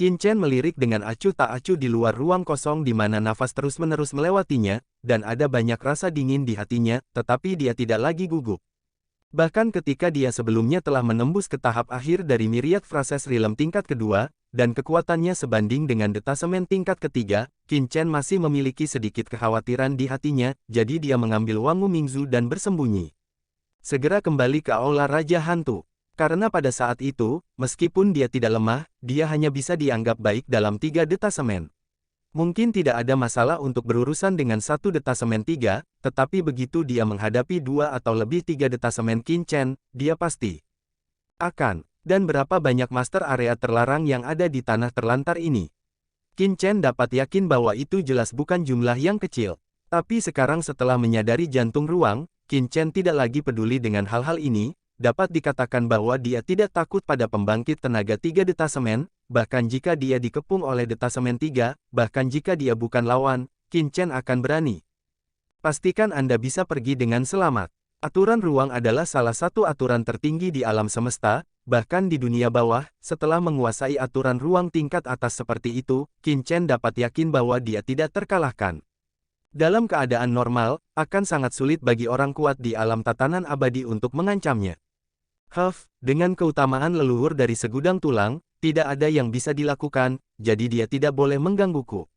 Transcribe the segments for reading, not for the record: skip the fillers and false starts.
Qin Chen melirik dengan acuh tak acuh di luar ruang kosong di mana nafas terus-menerus melewatinya, dan ada banyak rasa dingin di hatinya, tetapi dia tidak lagi gugup. Bahkan ketika dia sebelumnya telah menembus ke tahap akhir dari Myriad Phrases Realm tingkat kedua, dan kekuatannya sebanding dengan detasemen tingkat ketiga, Qin Chen masih memiliki sedikit kekhawatiran di hatinya, jadi dia mengambil Wangu Mingzu dan bersembunyi. Segera kembali ke Aula Raja Hantu. Karena pada saat itu, meskipun dia tidak lemah, dia hanya bisa dianggap baik dalam 3 detasemen. Mungkin tidak ada masalah untuk berurusan dengan 1 detasemen 3, tetapi begitu dia menghadapi 2 atau lebih 3 detasemen Qin Chen, dia pasti akan. Dan berapa banyak master area terlarang yang ada di tanah terlantar ini? Qin Chen dapat yakin bahwa itu jelas bukan jumlah yang kecil. Tapi sekarang setelah menyadari jantung ruang, Qin Chen tidak lagi peduli dengan hal-hal ini. Dapat dikatakan bahwa dia tidak takut pada pembangkit tenaga 3 detasemen, bahkan jika dia dikepung oleh detasemen 3, bahkan jika dia bukan lawan, Qin Chen akan berani. Pastikan Anda bisa pergi dengan selamat. Aturan ruang adalah salah satu aturan tertinggi di alam semesta, bahkan di dunia bawah. Setelah menguasai aturan ruang tingkat atas seperti itu, Qin Chen dapat yakin bahwa dia tidak terkalahkan. Dalam keadaan normal, akan sangat sulit bagi orang kuat di alam tatanan abadi untuk mengancamnya. Dengan keutamaan leluhur dari segudang tulang, tidak ada yang bisa dilakukan, jadi dia tidak boleh menggangguku.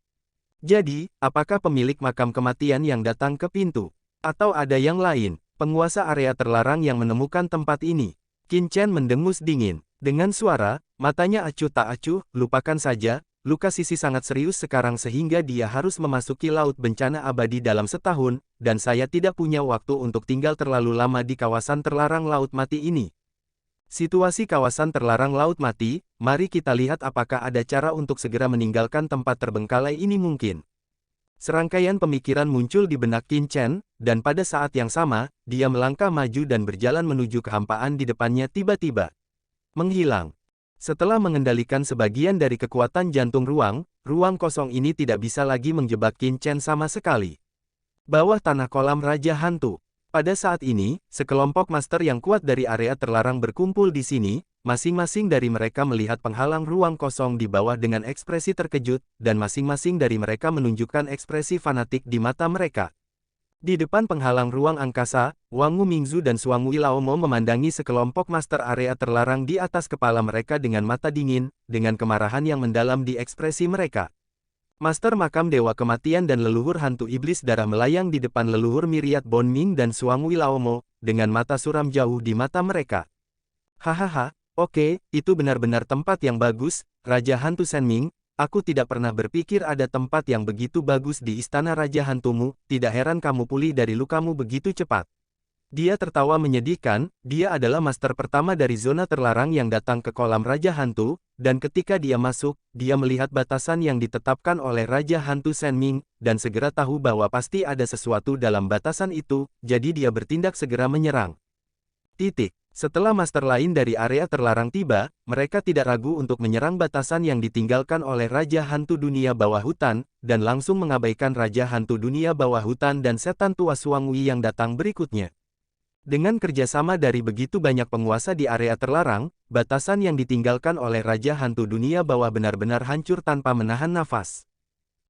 Jadi, apakah pemilik makam kematian yang datang ke pintu? Atau ada yang lain, penguasa area terlarang yang menemukan tempat ini? Qin Chen mendengus dingin. Dengan suara, matanya acuh tak acuh, lupakan saja, luka Sisi sangat serius sekarang sehingga dia harus memasuki laut bencana abadi dalam setahun, dan saya tidak punya waktu untuk tinggal terlalu lama di kawasan terlarang laut mati ini. Situasi kawasan terlarang laut mati, mari kita lihat apakah ada cara untuk segera meninggalkan tempat terbengkalai ini mungkin. Serangkaian pemikiran muncul di benak Qin Chen, dan pada saat yang sama, dia melangkah maju dan berjalan menuju kehampaan di depannya tiba-tiba menghilang. Setelah mengendalikan sebagian dari kekuatan jantung ruang, ruang kosong ini tidak bisa lagi menjebak Qin Chen sama sekali. Bawah tanah kolam Raja Hantu. Pada saat ini, sekelompok master yang kuat dari area terlarang berkumpul di sini, masing-masing dari mereka melihat penghalang ruang kosong di bawah dengan ekspresi terkejut, dan masing-masing dari mereka menunjukkan ekspresi fanatik di mata mereka. Di depan penghalang ruang angkasa, Wangu Mingzu dan Suangui Laomo memandangi sekelompok master area terlarang di atas kepala mereka dengan mata dingin, dengan kemarahan yang mendalam di ekspresi mereka. Master Makam Dewa Kematian dan leluhur hantu iblis darah melayang di depan leluhur Myriad Bonming dan Suangui Laomo, dengan mata suram jauh di mata mereka. Hahaha, oke, itu benar-benar tempat yang bagus, Raja Hantu Senming. Aku tidak pernah berpikir ada tempat yang begitu bagus di istana Raja Hantumu, tidak heran kamu pulih dari lukamu begitu cepat. Dia tertawa menyedihkan, dia adalah master pertama dari zona terlarang yang datang ke kolam Raja Hantu, dan ketika dia masuk, dia melihat batasan yang ditetapkan oleh Raja Hantu Senming, dan segera tahu bahwa pasti ada sesuatu dalam batasan itu, jadi dia bertindak segera menyerang. Setelah master lain dari area terlarang tiba, mereka tidak ragu untuk menyerang batasan yang ditinggalkan oleh Raja Hantu Dunia Bawah Hutan, dan langsung mengabaikan Raja Hantu Dunia Bawah Hutan dan setan tua Suangui yang datang berikutnya. Dengan kerjasama dari begitu banyak penguasa di area terlarang, batasan yang ditinggalkan oleh Raja Hantu Dunia Bawah benar-benar hancur tanpa menahan nafas.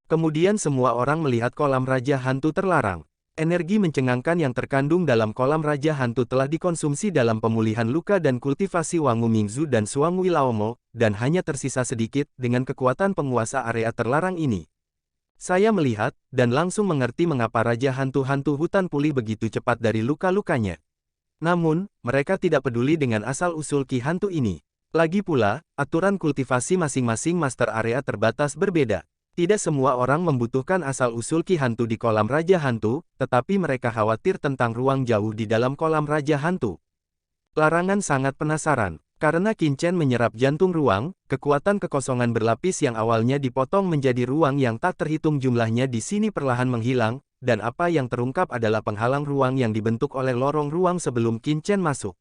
Kemudian semua orang melihat kolam Raja Hantu terlarang. Energi mencengangkan yang terkandung dalam kolam Raja Hantu telah dikonsumsi dalam pemulihan luka dan kultivasi Wangu Mingzu dan Suangui Laomo, dan hanya tersisa sedikit dengan kekuatan penguasa area terlarang ini. Saya melihat, dan langsung mengerti mengapa Raja Hantu-Hantu Hutan pulih begitu cepat dari luka-lukanya. Namun, mereka tidak peduli dengan asal-usul Ki Hantu ini. Lagi pula, aturan kultivasi masing-masing master area terbatas berbeda. Tidak semua orang membutuhkan asal-usul Ki Hantu di kolam Raja Hantu, tetapi mereka khawatir tentang ruang jauh di dalam kolam Raja Hantu. Larangan sangat penasaran. Karena Qin Chen menyerap jantung ruang, kekuatan kekosongan berlapis yang awalnya dipotong menjadi ruang yang tak terhitung jumlahnya di sini perlahan menghilang, dan apa yang terungkap adalah penghalang ruang yang dibentuk oleh lorong ruang sebelum Qin Chen masuk.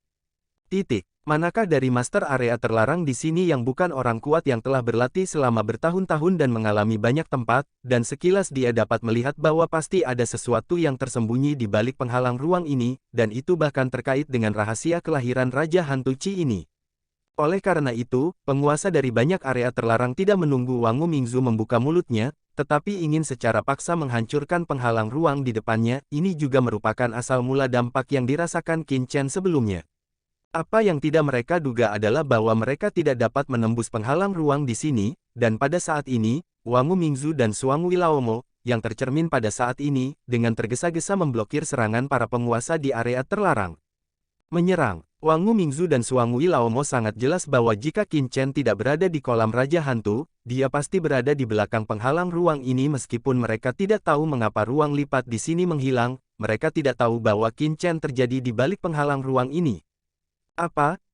Manakah dari master area terlarang di sini yang bukan orang kuat yang telah berlatih selama bertahun-tahun dan mengalami banyak tempat, dan sekilas dia dapat melihat bahwa pasti ada sesuatu yang tersembunyi di balik penghalang ruang ini, dan itu bahkan terkait dengan rahasia kelahiran Raja Hantu Chi ini. Oleh karena itu, penguasa dari banyak area terlarang tidak menunggu Wangu Mingzu membuka mulutnya, tetapi ingin secara paksa menghancurkan penghalang ruang di depannya. Ini juga merupakan asal mula dampak yang dirasakan Qin Chen sebelumnya. Apa yang tidak mereka duga adalah bahwa mereka tidak dapat menembus penghalang ruang di sini, dan pada saat ini, Wangu Mingzu dan Suang Wilaomo, yang tercermin pada saat ini, dengan tergesa-gesa memblokir serangan para penguasa di area terlarang. Menyerang, Wangu Mingzu dan Suang Wilaomo sangat jelas bahwa jika Qin Chen tidak berada di kolam Raja Hantu, dia pasti berada di belakang penghalang ruang ini meskipun mereka tidak tahu mengapa ruang lipat di sini menghilang, mereka tidak tahu bahwa Qin Chen terjadi di balik penghalang ruang ini.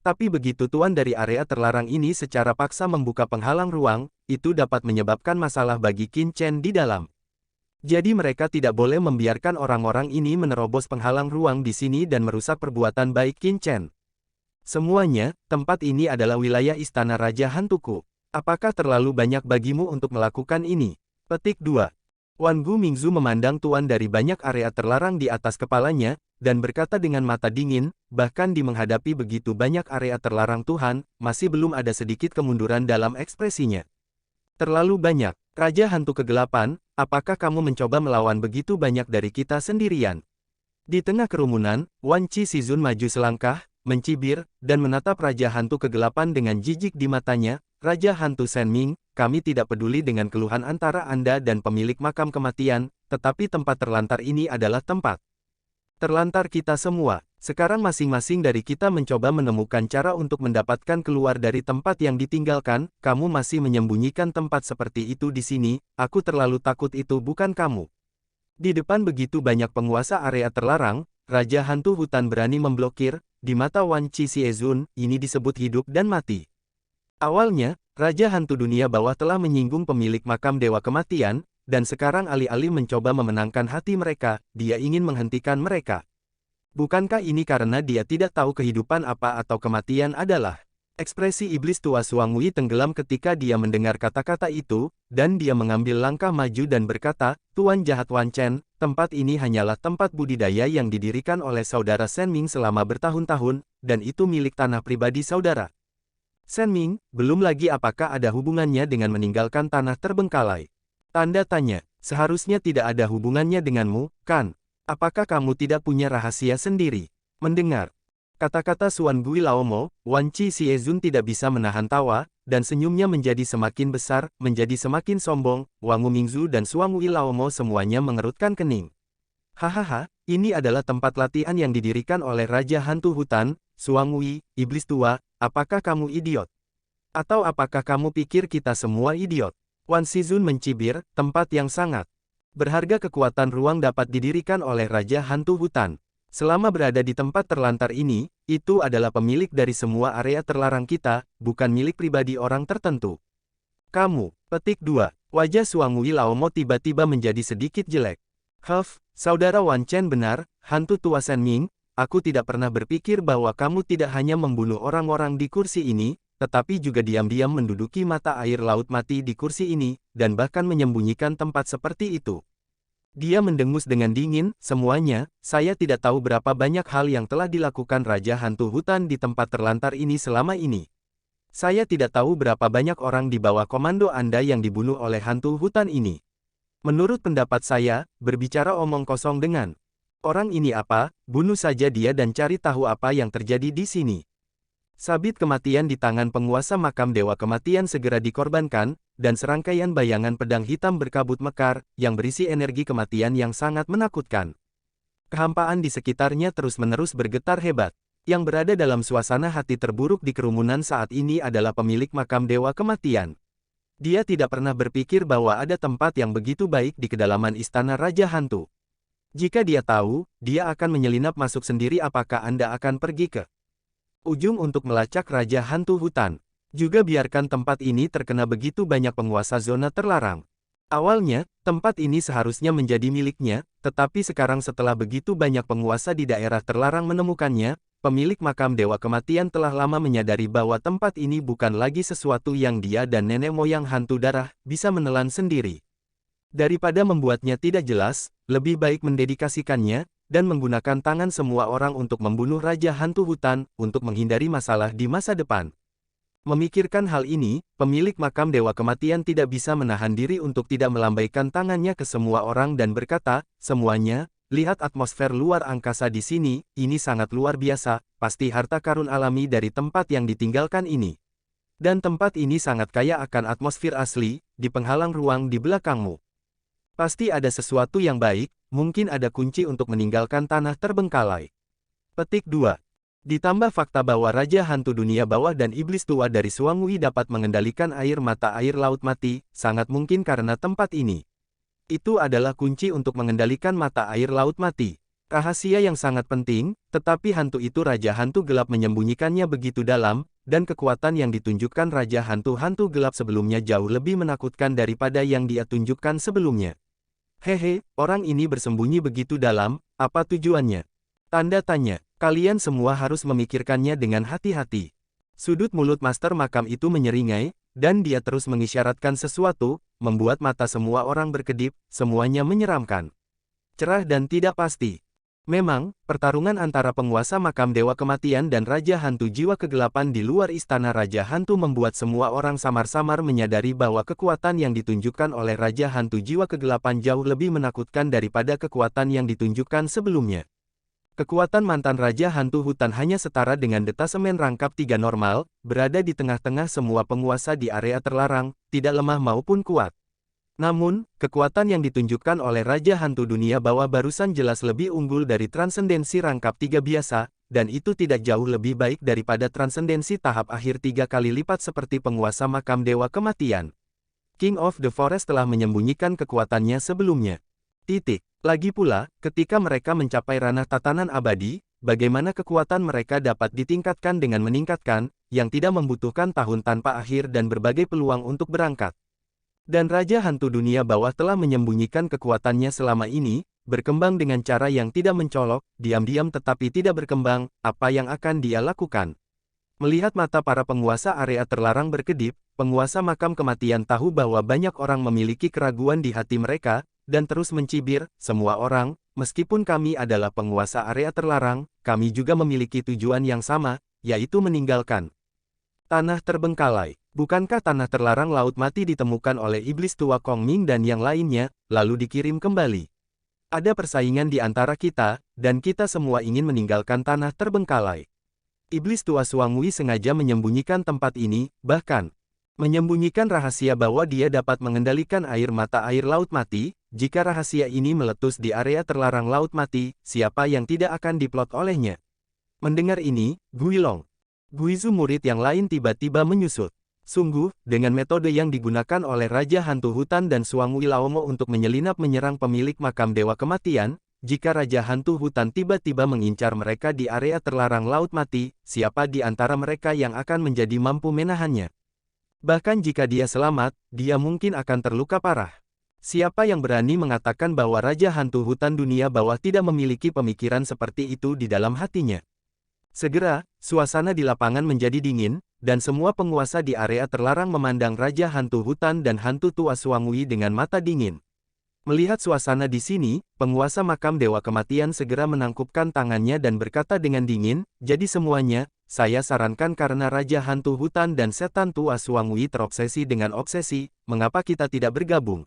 Tapi begitu tuan dari area terlarang ini secara paksa membuka penghalang ruang, itu dapat menyebabkan masalah bagi Qin Chen di dalam. Jadi mereka tidak boleh membiarkan orang-orang ini menerobos penghalang ruang di sini dan merusak perbuatan baik Qin Chen. Semuanya, tempat ini adalah wilayah istana Raja Hantuku. Apakah terlalu banyak bagimu untuk melakukan ini? Petik 2. Wangu Mingzu memandang tuan dari banyak area terlarang di atas kepalanya, dan berkata dengan mata dingin, bahkan di menghadapi begitu banyak area terlarang Tuhan, masih belum ada sedikit kemunduran dalam ekspresinya. Terlalu banyak. Raja Hantu Kegelapan, apakah kamu mencoba melawan begitu banyak dari kita sendirian? Di tengah kerumunan, Wan Qi Shizun maju selangkah, mencibir, dan menatap Raja Hantu Kegelapan dengan jijik di matanya. Raja Hantu Shenming, kami tidak peduli dengan keluhan antara Anda dan pemilik makam kematian, tetapi tempat terlantar ini adalah tempat terlantar kita semua. Sekarang masing-masing dari kita mencoba menemukan cara untuk mendapatkan keluar dari tempat yang ditinggalkan. Kamu masih menyembunyikan tempat seperti itu di sini. Aku terlalu takut itu bukan kamu. Di depan begitu banyak penguasa area terlarang, Raja Hantu Hutan berani memblokir. Di mata Wan Qi Shizun, ini disebut hidup dan mati. Awalnya, Raja Hantu Dunia Bawah telah menyinggung pemilik makam Dewa Kematian, dan sekarang alih-alih mencoba memenangkan hati mereka, dia ingin menghentikan mereka. Bukankah ini karena dia tidak tahu kehidupan apa atau kematian adalah? Ekspresi iblis tua Suang Wei tenggelam ketika dia mendengar kata-kata itu, dan dia mengambil langkah maju dan berkata, Tuan jahat Wan Chen, tempat ini hanyalah tempat budidaya yang didirikan oleh saudara Shenming selama bertahun-tahun, dan itu milik tanah pribadi saudara Shenming. Belum lagi apakah ada hubungannya dengan meninggalkan tanah terbengkalai? Tanda tanya, seharusnya tidak ada hubungannya denganmu, kan? Apakah kamu tidak punya rahasia sendiri? Mendengar kata-kata Suan Gui Laomo, Wan Qi Shizun tidak bisa menahan tawa, dan senyumnya menjadi semakin besar, menjadi semakin sombong. Wangu Mingzu dan Suan Gui Laomo semuanya mengerutkan kening. Hahaha, ini adalah tempat latihan yang didirikan oleh Raja Hantu Hutan, Suan Gui, iblis tua, apakah kamu idiot? Atau apakah kamu pikir kita semua idiot? Wan Shizun mencibir, tempat yang sangat berharga kekuatan ruang dapat didirikan oleh Raja Hantu Hutan. Selama berada di tempat terlantar ini, itu adalah pemilik dari semua area terlarang kita, bukan milik pribadi orang tertentu. Kamu, petik 2, wajah Suang Wei Laomo tiba-tiba menjadi sedikit jelek. Saudara Wan Chen benar, Hantu tua Shenming, aku tidak pernah berpikir bahwa kamu tidak hanya membunuh orang-orang di kursi ini, tetapi juga diam-diam menduduki mata air laut mati di kursi ini, dan bahkan menyembunyikan tempat seperti itu. Dia mendengus dengan dingin, semuanya, saya tidak tahu berapa banyak hal yang telah dilakukan Raja Hantu Hutan di tempat terlantar ini selama ini. Saya tidak tahu berapa banyak orang di bawah komando Anda yang dibunuh oleh hantu hutan ini. Menurut pendapat saya, berbicara omong kosong dengan orang ini apa, bunuh saja dia dan cari tahu apa yang terjadi di sini. Sabit kematian di tangan penguasa makam Dewa Kematian segera dikorbankan, dan serangkaian bayangan pedang hitam berkabut mekar, yang berisi energi kematian yang sangat menakutkan. Kehampaan di sekitarnya terus-menerus bergetar hebat. Yang berada dalam suasana hati terburuk di kerumunan saat ini adalah pemilik makam Dewa Kematian. Dia tidak pernah berpikir bahwa ada tempat yang begitu baik di kedalaman istana Raja Hantu. Jika dia tahu, dia akan menyelinap masuk sendiri. Apakah Anda akan pergi ke ujung untuk melacak Raja Hantu Hutan? Juga biarkan tempat ini terkena begitu banyak penguasa zona terlarang. Awalnya, tempat ini seharusnya menjadi miliknya, tetapi sekarang setelah begitu banyak penguasa di daerah terlarang menemukannya, pemilik makam Dewa Kematian telah lama menyadari bahwa tempat ini bukan lagi sesuatu yang dia dan nenek moyang hantu darah bisa menelan sendiri. Daripada membuatnya tidak jelas, lebih baik mendedikasikannya, dan menggunakan tangan semua orang untuk membunuh Raja Hantu Hutan, untuk menghindari masalah di masa depan. Memikirkan hal ini, pemilik makam Dewa Kematian tidak bisa menahan diri untuk tidak melambaikan tangannya ke semua orang dan berkata, "Semuanya, lihat atmosfer luar angkasa di sini, ini sangat luar biasa, pasti harta karun alami dari tempat yang ditinggalkan ini. Dan tempat ini sangat kaya akan atmosfer asli, di penghalang ruang di belakangmu. Pasti ada sesuatu yang baik, mungkin ada kunci untuk meninggalkan tanah terbengkalai." Petik 2. Ditambah fakta bahwa Raja Hantu Dunia Bawah dan Iblis Tua dari Suangui dapat mengendalikan air mata air laut mati, sangat mungkin karena tempat ini. Itu adalah kunci untuk mengendalikan mata air laut mati. Rahasia yang sangat penting, tetapi hantu itu Raja Hantu Gelap menyembunyikannya begitu dalam, dan kekuatan yang ditunjukkan Raja Hantu-Hantu Gelap sebelumnya jauh lebih menakutkan daripada yang dia tunjukkan sebelumnya. Hehe, orang ini bersembunyi begitu dalam, apa tujuannya? Tanda tanya. Kalian semua harus memikirkannya dengan hati-hati. Sudut mulut master makam itu menyeringai, dan dia terus mengisyaratkan sesuatu, membuat mata semua orang berkedip, semuanya menyeramkan. Cerah dan tidak pasti. Memang, pertarungan antara penguasa makam Dewa Kematian dan Raja Hantu Jiwa Kegelapan di luar Istana Raja Hantu membuat semua orang samar-samar menyadari bahwa kekuatan yang ditunjukkan oleh Raja Hantu Jiwa Kegelapan jauh lebih menakutkan daripada kekuatan yang ditunjukkan sebelumnya. Kekuatan mantan Raja Hantu Hutan hanya setara dengan detasemen rangkap 3 normal, berada di tengah-tengah semua penguasa di area terlarang, tidak lemah maupun kuat. Namun, kekuatan yang ditunjukkan oleh Raja Hantu Dunia Bawah barusan jelas lebih unggul dari transendensi rangkap 3 biasa, dan itu tidak jauh lebih baik daripada transendensi tahap akhir 3 kali lipat seperti penguasa makam Dewa Kematian. King of the Forest telah menyembunyikan kekuatannya sebelumnya. Lagi pula, ketika mereka mencapai ranah tatanan abadi, bagaimana kekuatan mereka dapat ditingkatkan dengan meningkatkan, yang tidak membutuhkan tahun tanpa akhir dan berbagai peluang untuk berangkat. Dan Raja Hantu Dunia Bawah telah menyembunyikan kekuatannya selama ini, berkembang dengan cara yang tidak mencolok, diam-diam tetapi tidak berkembang, apa yang akan dia lakukan? Melihat mata para penguasa area terlarang berkedip, penguasa makam kematian tahu bahwa banyak orang memiliki keraguan di hati mereka, dan terus mencibir, "Semua orang, meskipun kami adalah penguasa area terlarang, kami juga memiliki tujuan yang sama, yaitu meninggalkan tanah terbengkalai. Bukankah tanah terlarang laut mati ditemukan oleh iblis tua Kong Ming dan yang lainnya, lalu dikirim kembali? Ada persaingan di antara kita, dan kita semua ingin meninggalkan tanah terbengkalai." Iblis tua Suangui sengaja menyembunyikan tempat ini, bahkan menyembunyikan rahasia bahwa dia dapat mengendalikan air mata air laut mati. Jika rahasia ini meletus di area terlarang laut mati, siapa yang tidak akan diplot olehnya? Mendengar ini, Guilong, Guizu murid yang lain tiba-tiba menyusut. Sungguh, dengan metode yang digunakan oleh Raja Hantu Hutan dan Suangui Laomo untuk menyelinap menyerang pemilik makam Dewa Kematian, jika Raja Hantu Hutan tiba-tiba mengincar mereka di area terlarang laut mati, siapa di antara mereka yang akan menjadi mampu menahannya? Bahkan jika dia selamat, dia mungkin akan terluka parah. Siapa yang berani mengatakan bahwa Raja Hantu Hutan Dunia Bawah tidak memiliki pemikiran seperti itu di dalam hatinya? Segera, suasana di lapangan menjadi dingin, dan semua penguasa di area terlarang memandang Raja Hantu Hutan dan Hantu Tua Suangui dengan mata dingin. Melihat suasana di sini, penguasa makam Dewa Kematian segera menangkupkan tangannya dan berkata dengan dingin, "Jadi semuanya, saya sarankan karena Raja Hantu Hutan dan Setan Tua Suangui terobsesi dengan obsesi, mengapa kita tidak bergabung?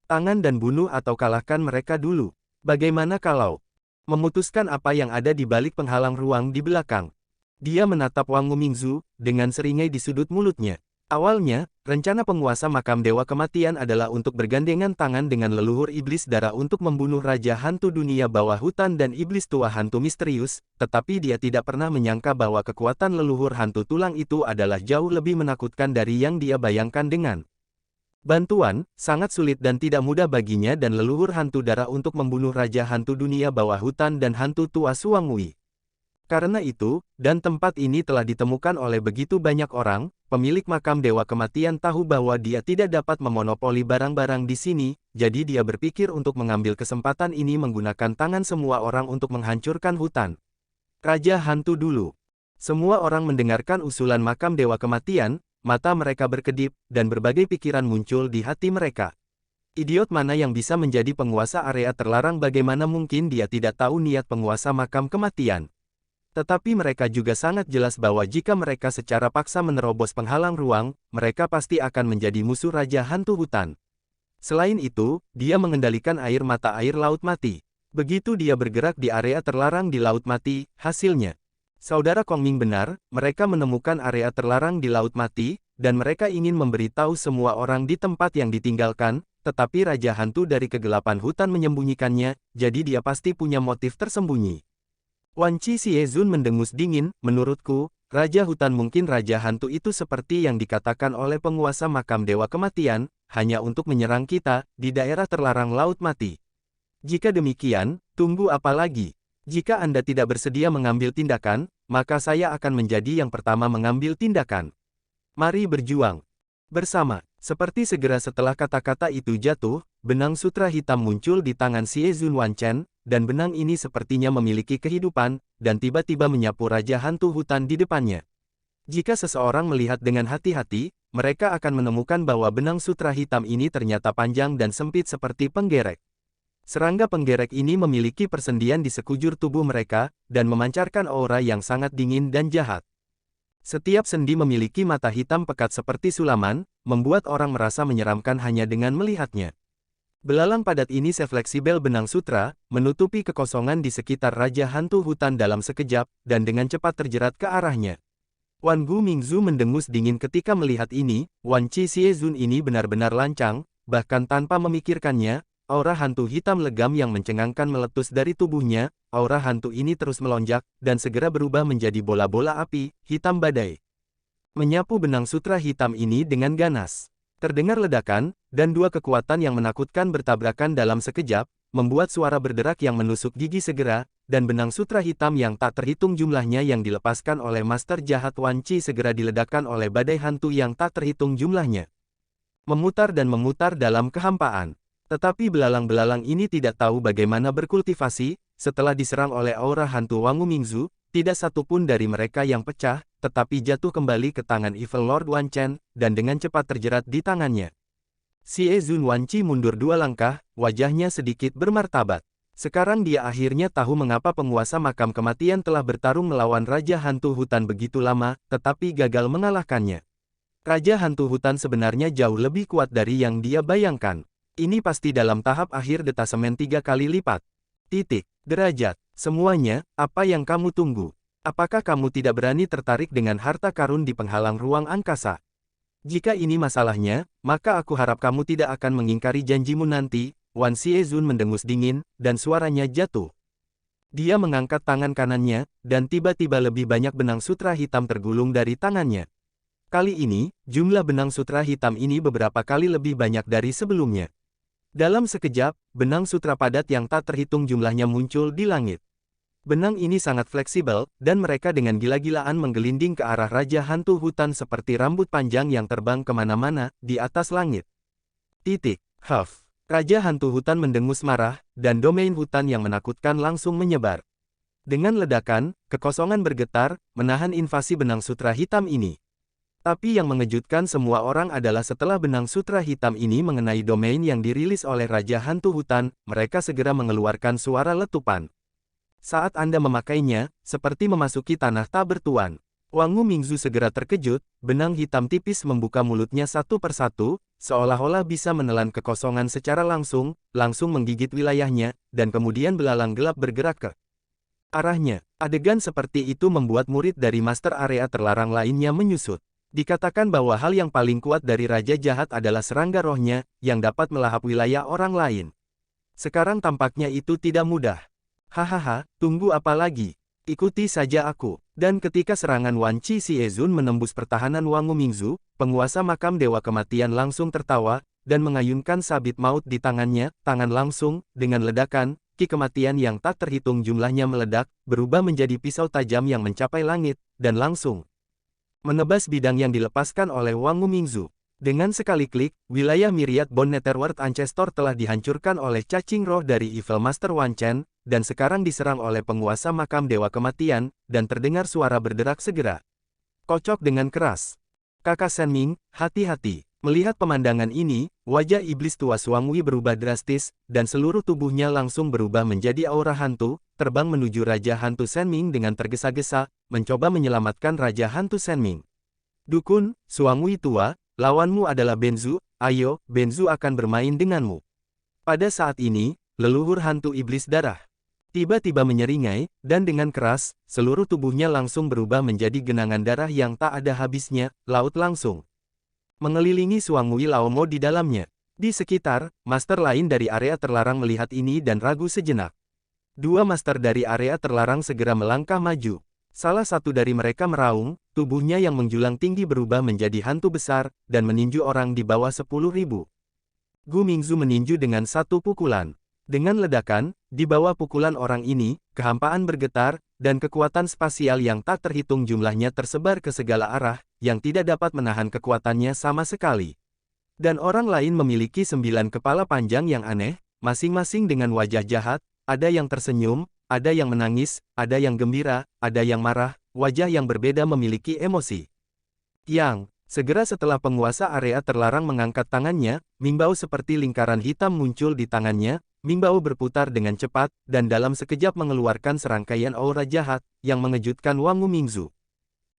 Tangan dan bunuh atau kalahkan mereka dulu. Bagaimana kalau memutuskan apa yang ada di balik penghalang ruang di belakang?" Dia menatap Wang Mingzu, dengan seringai di sudut mulutnya. Awalnya, rencana penguasa makam Dewa Kematian adalah untuk bergandengan tangan dengan leluhur iblis darah untuk membunuh Raja Hantu Dunia Bawah Hutan dan Iblis Tua Hantu Misterius, tetapi dia tidak pernah menyangka bahwa kekuatan leluhur hantu tulang itu adalah jauh lebih menakutkan dari yang dia bayangkan dengan bantuan, sangat sulit dan tidak mudah baginya dan leluhur hantu darah untuk membunuh Raja Hantu Dunia Bawah Hutan dan Hantu Tua Suangui. Karena itu, dan tempat ini telah ditemukan oleh begitu banyak orang, pemilik makam Dewa Kematian tahu bahwa dia tidak dapat memonopoli barang-barang di sini, jadi dia berpikir untuk mengambil kesempatan ini menggunakan tangan semua orang untuk menghancurkan hutan. Raja Hantu dulu. Semua orang mendengarkan usulan makam Dewa Kematian, mata mereka berkedip, dan berbagai pikiran muncul di hati mereka. Idiot mana yang bisa menjadi penguasa area terlarang? Bagaimana mungkin dia tidak tahu niat penguasa makam kematian? Tetapi mereka juga sangat jelas bahwa jika mereka secara paksa menerobos penghalang ruang, mereka pasti akan menjadi musuh Raja Hantu Hutan. Selain itu, dia mengendalikan air mata air Laut Mati. Begitu dia bergerak di area terlarang di Laut Mati, hasilnya. Saudara Kongming benar, mereka menemukan area terlarang di Laut Mati, dan mereka ingin memberitahu semua orang di tempat yang ditinggalkan, tetapi Raja Hantu dari kegelapan hutan menyembunyikannya, jadi dia pasti punya motif tersembunyi. Wan Qi Xiezun mendengus dingin, menurutku, Raja Hutan mungkin Raja Hantu itu seperti yang dikatakan oleh penguasa makam Dewa Kematian, hanya untuk menyerang kita, di daerah terlarang Laut Mati. Jika demikian, tunggu apa lagi? Jika Anda tidak bersedia mengambil tindakan, maka saya akan menjadi yang pertama mengambil tindakan. Mari berjuang bersama. Seperti segera setelah kata-kata itu jatuh, benang sutra hitam muncul di tangan Xiezun Wanchen, dan benang ini sepertinya memiliki kehidupan, dan tiba-tiba menyapu Raja Hantu Hutan di depannya. Jika seseorang melihat dengan hati-hati, mereka akan menemukan bahwa benang sutra hitam ini ternyata panjang dan sempit seperti penggerek. Serangga penggerek ini memiliki persendian di sekujur tubuh mereka, dan memancarkan aura yang sangat dingin dan jahat. Setiap sendi memiliki mata hitam pekat seperti sulaman, membuat orang merasa menyeramkan hanya dengan melihatnya. Belalang padat ini sefleksibel benang sutra, menutupi kekosongan di sekitar Raja Hantu Hutan dalam sekejap, dan dengan cepat terjerat ke arahnya. Wan Gu Mingzu mendengus dingin ketika melihat ini. Wan Qi Xiezun ini benar-benar lancang, bahkan tanpa memikirkannya, aura hantu hitam legam yang mencengangkan meletus dari tubuhnya. Aura hantu ini terus melonjak, dan segera berubah menjadi bola-bola api, hitam badai. Menyapu benang sutra hitam ini dengan ganas. Terdengar ledakan, dan dua kekuatan yang menakutkan bertabrakan dalam sekejap, membuat suara berderak yang menusuk gigi segera, dan benang sutra hitam yang tak terhitung jumlahnya yang dilepaskan oleh Master Jahat Wan Qi segera diledakkan oleh badai hantu yang tak terhitung jumlahnya. Memutar dan memutar dalam kehampaan. Tetapi belalang-belalang ini tidak tahu bagaimana berkultivasi. Setelah diserang oleh aura hantu Wangu Mingzu, tidak satu pun dari mereka yang pecah, tetapi jatuh kembali ke tangan Evil Lord Wanchen, dan dengan cepat terjerat di tangannya. Xiezun Wanqi mundur 2 langkah, wajahnya sedikit bermartabat. Sekarang dia akhirnya tahu mengapa penguasa makam kematian telah bertarung melawan Raja Hantu Hutan begitu lama, tetapi gagal mengalahkannya. Raja Hantu Hutan sebenarnya jauh lebih kuat dari yang dia bayangkan. Ini pasti dalam tahap akhir detasemen 3 kali lipat. Derajat. Semuanya, apa yang kamu tunggu? Apakah kamu tidak berani tertarik dengan harta karun di penghalang ruang angkasa? Jika ini masalahnya, maka aku harap kamu tidak akan mengingkari janjimu nanti. Wan Xiezun mendengus dingin, dan suaranya jatuh. Dia mengangkat tangan kanannya, dan tiba-tiba lebih banyak benang sutra hitam tergulung dari tangannya. Kali ini, jumlah benang sutra hitam ini beberapa kali lebih banyak dari sebelumnya. Dalam sekejap, benang sutra padat yang tak terhitung jumlahnya muncul di langit. Benang ini sangat fleksibel, dan mereka dengan gila-gilaan menggelinding ke arah Raja Hantu Hutan seperti rambut panjang yang terbang kemana-mana, di atas langit. Huff. Raja Hantu Hutan mendengus marah, dan domain hutan yang menakutkan langsung menyebar. Dengan ledakan, kekosongan bergetar, menahan invasi benang sutra hitam ini. Tapi yang mengejutkan semua orang adalah setelah benang sutra hitam ini mengenai domain yang dirilis oleh Raja Hantu Hutan, mereka segera mengeluarkan suara letupan. Saat Anda memakainya, seperti memasuki tanah tak bertuan. Wangu Mingzu segera terkejut, benang hitam tipis membuka mulutnya satu persatu, seolah-olah bisa menelan kekosongan secara langsung menggigit wilayahnya, dan kemudian belalang gelap bergerak ke arahnya. Adegan seperti itu membuat murid dari Master Area Terlarang lainnya menyusut. Dikatakan bahwa hal yang paling kuat dari Raja Jahat adalah serangga rohnya, yang dapat melahap wilayah orang lain. Sekarang tampaknya itu tidak mudah. Hahaha, tunggu apa lagi? Ikuti saja aku. Dan ketika serangan Wan Qi Xiezun menembus pertahanan Wangu Mingzu, penguasa makam Dewa Kematian langsung tertawa, dan mengayunkan sabit maut di tangannya, tangan langsung, dengan ledakan, ki kematian yang tak terhitung jumlahnya meledak, berubah menjadi pisau tajam yang mencapai langit, dan langsung menebas bidang yang dilepaskan oleh Wangu Mingzu. Dengan sekali klik, wilayah Myriad Bone Netherworld Ancestor telah dihancurkan oleh cacing roh dari Evil Master Wanchen, dan sekarang diserang oleh penguasa makam Dewa Kematian, dan terdengar suara berderak segera. Kocok dengan keras. Kakak Senming, hati-hati. Melihat pemandangan ini, wajah iblis tua Suangwi berubah drastis, dan seluruh tubuhnya langsung berubah menjadi aura hantu, terbang menuju Raja Hantu Senming dengan tergesa-gesa, mencoba menyelamatkan Raja Hantu Senming. Dukun, Suangwi tua, lawanmu adalah Benzu, ayo, Benzu akan bermain denganmu. Pada saat ini, leluhur hantu iblis darah tiba-tiba menyeringai, dan dengan keras, seluruh tubuhnya langsung berubah menjadi genangan darah yang tak ada habisnya, laut langsung mengelilingi Suangwi Laomo di dalamnya. Di sekitar, master lain dari area terlarang melihat ini dan ragu sejenak. Dua master dari area terlarang segera melangkah maju. Salah satu dari mereka meraung, tubuhnya yang menjulang tinggi berubah menjadi hantu besar, dan meninju orang di bawah 10.000. Gu Mingzu meninju dengan satu pukulan. Dengan ledakan, di bawah pukulan orang ini, kehampaan bergetar, dan kekuatan spasial yang tak terhitung jumlahnya tersebar ke segala arah, yang tidak dapat menahan kekuatannya sama sekali. Dan orang lain memiliki 9 kepala panjang yang aneh, masing-masing dengan wajah jahat, ada yang tersenyum, ada yang menangis, ada yang gembira, ada yang marah, wajah yang berbeda memiliki emosi. Segera setelah penguasa area terlarang mengangkat tangannya, Mingbao seperti lingkaran hitam muncul di tangannya, Mingbao berputar dengan cepat, dan dalam sekejap mengeluarkan serangkaian aura jahat, yang mengejutkan Wangu Mingzu.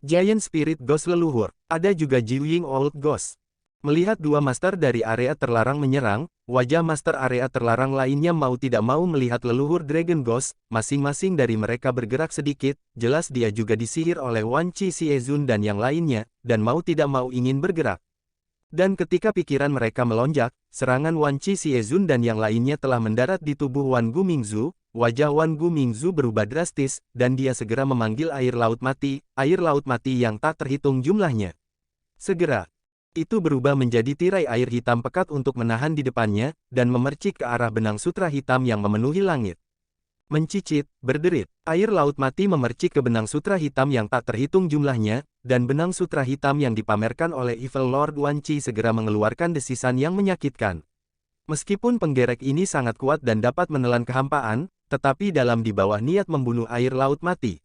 Giant Spirit Ghost leluhur, ada juga Jiuying Old Ghost. Melihat dua master dari area terlarang menyerang, wajah master area terlarang lainnya mau tidak mau melihat leluhur Dragon Ghost, masing-masing dari mereka bergerak sedikit, jelas dia juga disihir oleh Wan Qi Xiezun dan yang lainnya, dan mau tidak mau ingin bergerak. Dan ketika pikiran mereka melonjak, serangan Wan Qi Xiezun dan yang lainnya telah mendarat di tubuh Wan Gu Mingzu, wajah Wan Gu Mingzu berubah drastis, dan dia segera memanggil air laut mati yang tak terhitung jumlahnya. Segera, itu berubah menjadi tirai air hitam pekat untuk menahan di depannya, dan memercik ke arah benang sutra hitam yang memenuhi langit. Mencicit, berderit, air laut mati memercik ke benang sutra hitam yang tak terhitung jumlahnya, dan benang sutra hitam yang dipamerkan oleh Evil Lord Wan Qi segera mengeluarkan desisan yang menyakitkan. Meskipun penggerek ini sangat kuat dan dapat menelan kehampaan, tetapi dalam di bawah niat membunuh air laut mati.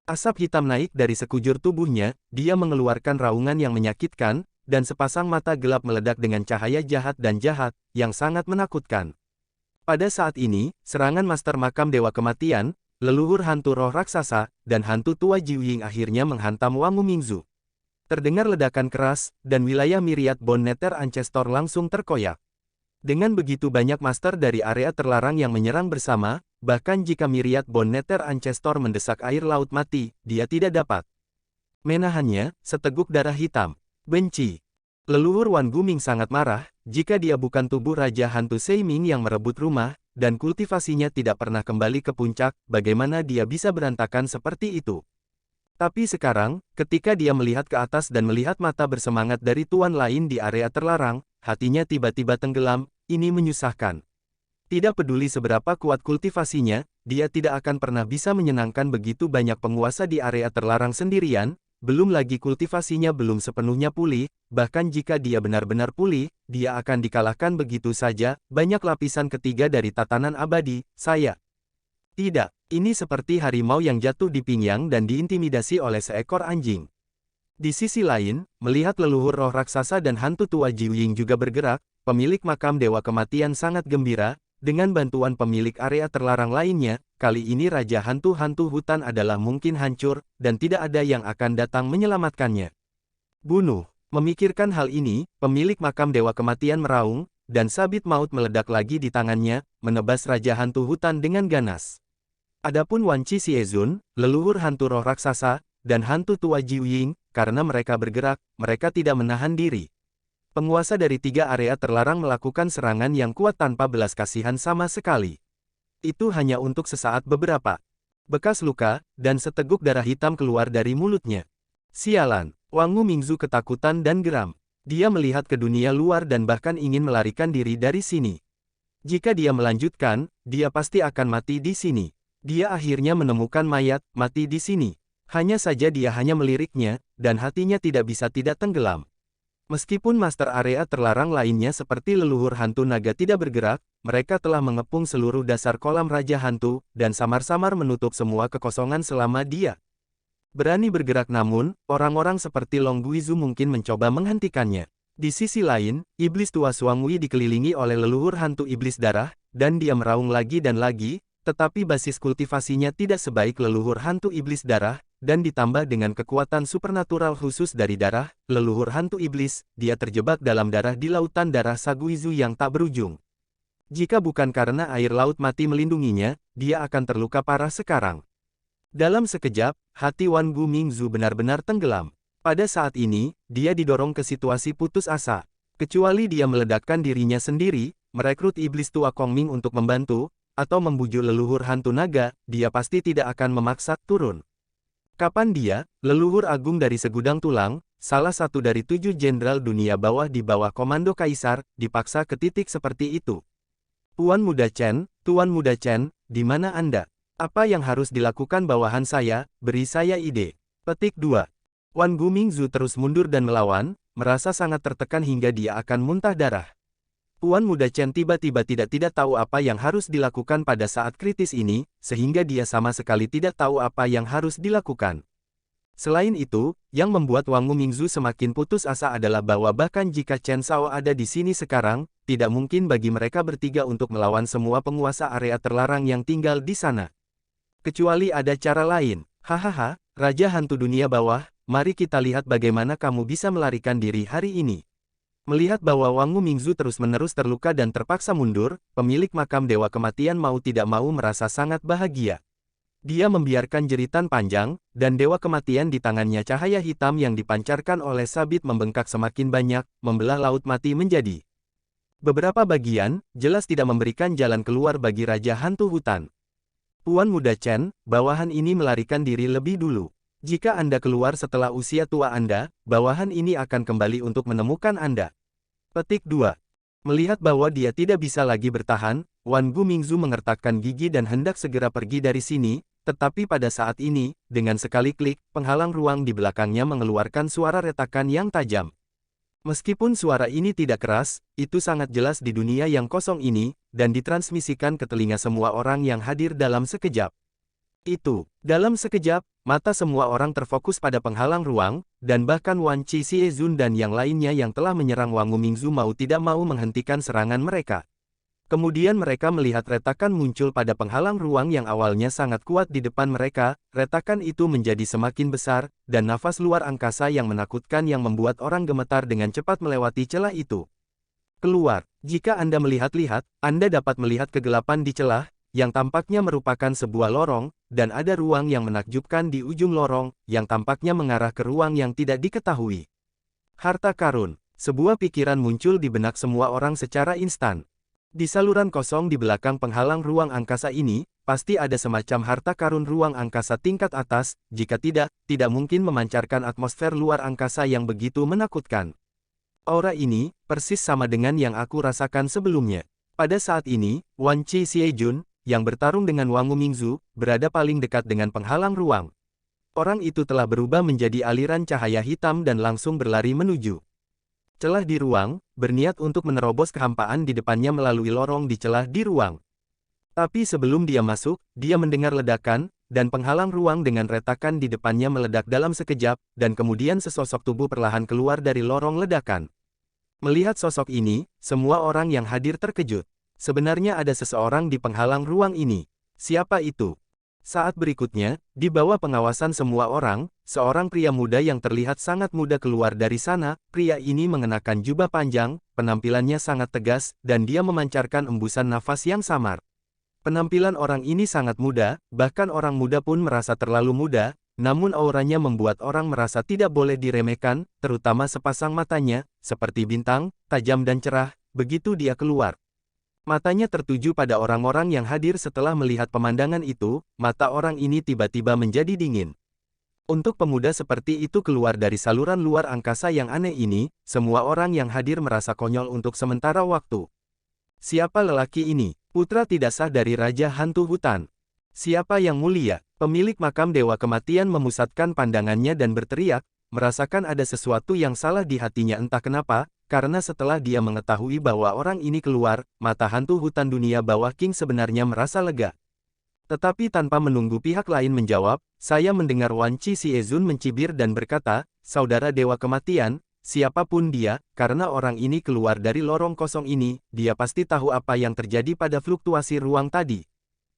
Asap hitam naik dari sekujur tubuhnya, dia mengeluarkan raungan yang menyakitkan, dan sepasang mata gelap meledak dengan cahaya jahat dan jahat, yang sangat menakutkan. Pada saat ini, serangan Master Makam Dewa Kematian, leluhur hantu roh raksasa, dan hantu tua Jiuying akhirnya menghantam Wangu Mingzu. Terdengar ledakan keras, dan wilayah Myriad Bone Nether Ancestor langsung terkoyak. Dengan begitu banyak master dari area terlarang yang menyerang bersama, bahkan jika Myriad Bone Nether Ancestor mendesak air laut mati, dia tidak dapat menahannya. Seteguk darah hitam. Benci. Leluhur Wan Guming sangat marah, jika dia bukan tubuh Raja Hantu Seiming yang merebut rumah, dan kultivasinya tidak pernah kembali ke puncak, bagaimana dia bisa berantakan seperti itu? Tapi sekarang, ketika dia melihat ke atas dan melihat mata bersemangat dari tuan lain di area terlarang, hatinya tiba-tiba tenggelam, ini menyusahkan. Tidak peduli seberapa kuat kultivasinya, dia tidak akan pernah bisa menyenangkan begitu banyak penguasa di area terlarang sendirian, belum lagi kultivasinya belum sepenuhnya pulih, bahkan jika dia benar-benar pulih, dia akan dikalahkan begitu saja. Banyak lapisan ketiga dari tatanan abadi, saya. Tidak, ini seperti harimau yang jatuh di pinggang dan diintimidasi oleh seekor anjing. Di sisi lain, melihat leluhur roh raksasa dan hantu tua Jiuying juga bergerak, pemilik makam Dewa Kematian sangat gembira. Dengan bantuan pemilik area terlarang lainnya, kali ini Raja Hantu-Hantu Hutan adalah mungkin hancur, dan tidak ada yang akan datang menyelamatkannya. Bunuh. Memikirkan hal ini, pemilik makam Dewa Kematian meraung, dan sabit maut meledak lagi di tangannya, menebas Raja Hantu Hutan dengan ganas. Adapun Wan Qi Xiezun, leluhur hantu roh raksasa, dan hantu tua Jiuying, karena mereka bergerak, mereka tidak menahan diri. Penguasa dari 3 area terlarang melakukan serangan yang kuat tanpa belas kasihan sama sekali. Itu hanya untuk sesaat beberapa bekas luka, dan seteguk darah hitam keluar dari mulutnya. Sialan, Wangu Mingzu ketakutan dan geram. Dia melihat ke dunia luar dan bahkan ingin melarikan diri dari sini. Jika dia melanjutkan, dia pasti akan mati di sini. Dia akhirnya menemukan mayat, mati di sini. Hanya saja dia hanya meliriknya, dan hatinya tidak bisa tidak tenggelam. Meskipun master area terlarang lainnya seperti leluhur hantu naga tidak bergerak, mereka telah mengepung seluruh dasar kolam Raja Hantu, dan samar-samar menutup semua kekosongan selama dia Berani bergerak namun, orang-orang seperti Long Guizu mungkin mencoba menghentikannya. Di sisi lain, iblis tua Xuangwei dikelilingi oleh leluhur hantu iblis darah, dan dia meraung lagi dan lagi, tetapi basis kultivasinya tidak sebaik leluhur hantu iblis darah, dan ditambah dengan kekuatan supernatural khusus dari darah, leluhur hantu iblis, dia terjebak dalam darah di lautan darah Saguizu yang tak berujung. Jika bukan karena air laut mati melindunginya, dia akan terluka parah sekarang. Dalam sekejap, hati Wan Gumingzu benar-benar tenggelam. Pada saat ini, dia didorong ke situasi putus asa. Kecuali dia meledakkan dirinya sendiri, merekrut iblis tua Kongming untuk membantu, atau membujuk leluhur hantu naga, dia pasti tidak akan memaksa turun. Kapan dia, leluhur agung dari segudang tulang, salah satu dari 7 jenderal dunia bawah di bawah komando kaisar, dipaksa ke titik seperti itu? Tuan Muda Chen, di mana Anda? Apa yang harus dilakukan bawahan saya? Beri saya ide. Petik 2. Wan Gumingzu terus mundur dan melawan, merasa sangat tertekan hingga dia akan muntah darah. Tuan Muda Chen tiba-tiba tidak tahu apa yang harus dilakukan pada saat kritis ini, sehingga dia sama sekali tidak tahu apa yang harus dilakukan. Selain itu, yang membuat Wang Gumingzu semakin putus asa adalah bahwa bahkan jika Chen Shao ada di sini sekarang, tidak mungkin bagi mereka bertiga untuk melawan semua penguasa area terlarang yang tinggal di sana. Kecuali ada cara lain. Hahaha, Raja Hantu Dunia Bawah, mari kita lihat bagaimana kamu bisa melarikan diri hari ini. Melihat bahwa Wang Gumingzu terus-menerus terluka dan terpaksa mundur, pemilik makam Dewa Kematian mau tidak mau merasa sangat bahagia. Dia membiarkan jeritan panjang, dan Dewa Kematian di tangannya cahaya hitam yang dipancarkan oleh sabit membengkak semakin banyak, membelah laut mati menjadi beberapa bagian, jelas tidak memberikan jalan keluar bagi Raja Hantu Hutan. Tuan Muda Chen, bawahan ini melarikan diri lebih dulu. Jika Anda keluar setelah usia tua Anda, bawahan ini akan kembali untuk menemukan Anda. Petik 2. Melihat bahwa dia tidak bisa lagi bertahan, Wan Gumingzu mengertakkan gigi dan hendak segera pergi dari sini, tetapi pada saat ini, dengan sekali klik, penghalang ruang di belakangnya mengeluarkan suara retakan yang tajam. Meskipun suara ini tidak keras, itu sangat jelas di dunia yang kosong ini, dan ditransmisikan ke telinga semua orang yang hadir dalam sekejap. Dalam sekejap, mata semua orang terfokus pada penghalang ruang, dan bahkan Wan Qi Xiezun dan yang lainnya yang telah menyerang Wang Gumingzu mau tidak mau menghentikan serangan mereka. Kemudian mereka melihat retakan muncul pada penghalang ruang yang awalnya sangat kuat di depan mereka, retakan itu menjadi semakin besar, dan nafas luar angkasa yang menakutkan yang membuat orang gemetar dengan cepat melewati celah itu. Keluar, jika Anda melihat-lihat, Anda dapat melihat kegelapan di celah, yang tampaknya merupakan sebuah lorong, dan ada ruang yang menakjubkan di ujung lorong, yang tampaknya mengarah ke ruang yang tidak diketahui. Harta karun, sebuah pikiran muncul di benak semua orang secara instan. Di saluran kosong di belakang penghalang ruang angkasa ini, pasti ada semacam harta karun ruang angkasa tingkat atas, jika tidak mungkin memancarkan atmosfer luar angkasa yang begitu menakutkan. Aura ini, persis sama dengan yang aku rasakan sebelumnya. Pada saat ini, Wan Qi Xiezun, yang bertarung dengan Wang Gumingzu, berada paling dekat dengan penghalang ruang. Orang itu telah berubah menjadi aliran cahaya hitam dan langsung berlari menuju celah di ruang, berniat untuk menerobos kehampaan di depannya melalui lorong di celah di ruang. Tapi sebelum dia masuk, dia mendengar ledakan, dan penghalang ruang dengan retakan di depannya meledak dalam sekejap, dan kemudian sesosok tubuh perlahan keluar dari lorong ledakan. Melihat sosok ini, semua orang yang hadir terkejut. Sebenarnya ada seseorang di penghalang ruang ini. Siapa itu? Saat berikutnya, di bawah pengawasan semua orang, seorang pria muda yang terlihat sangat muda keluar dari sana. Pria ini mengenakan jubah panjang, penampilannya sangat tegas, dan dia memancarkan embusan nafas yang samar. Penampilan orang ini sangat muda, bahkan orang muda pun merasa terlalu muda, namun auranya membuat orang merasa tidak boleh diremehkan, terutama sepasang matanya, seperti bintang, tajam dan cerah, begitu dia keluar. Matanya tertuju pada orang-orang yang hadir setelah melihat pemandangan itu, mata orang ini tiba-tiba menjadi dingin. Untuk pemuda seperti itu keluar dari saluran luar angkasa yang aneh ini, semua orang yang hadir merasa konyol untuk sementara waktu. Siapa lelaki ini? Putra tidak sah dari Raja Hantu Hutan. Siapa yang mulia? Pemilik makam Dewa Kematian memusatkan pandangannya dan berteriak, merasakan ada sesuatu yang salah di hatinya entah kenapa, karena setelah dia mengetahui bahwa orang ini keluar, mata hantu hutan dunia bawah King sebenarnya merasa lega. Tetapi tanpa menunggu pihak lain menjawab, saya mendengar Wan Qi Xiezun mencibir dan berkata, "Saudara Dewa Kematian, siapapun dia, karena orang ini keluar dari lorong kosong ini, dia pasti tahu apa yang terjadi pada fluktuasi ruang tadi.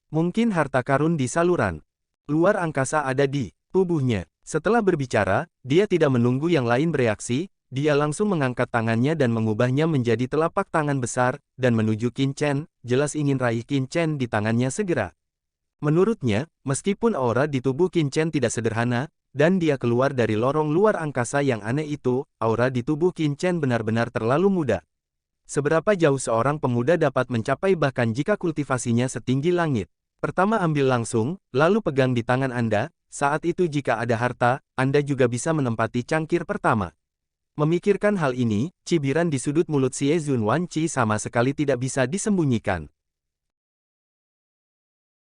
Mungkin harta karun di saluran luar angkasa ada di tubuhnya." Setelah berbicara, dia tidak menunggu yang lain bereaksi, dia langsung mengangkat tangannya dan mengubahnya menjadi telapak tangan besar, dan menuju Qin Chen, jelas ingin raih Qin Chen di tangannya segera. Menurutnya, meskipun aura di tubuh Qin Chen tidak sederhana, dan dia keluar dari lorong luar angkasa yang aneh itu, aura di tubuh Qin Chen benar-benar terlalu muda. Seberapa jauh seorang pemuda dapat mencapai bahkan jika kultivasinya setinggi langit? Pertama ambil langsung, lalu pegang di tangan Anda, saat itu jika ada harta, Anda juga bisa menempati cangkir pertama. Memikirkan hal ini, cibiran di sudut mulut Xiezun Wan Qi sama sekali tidak bisa disembunyikan.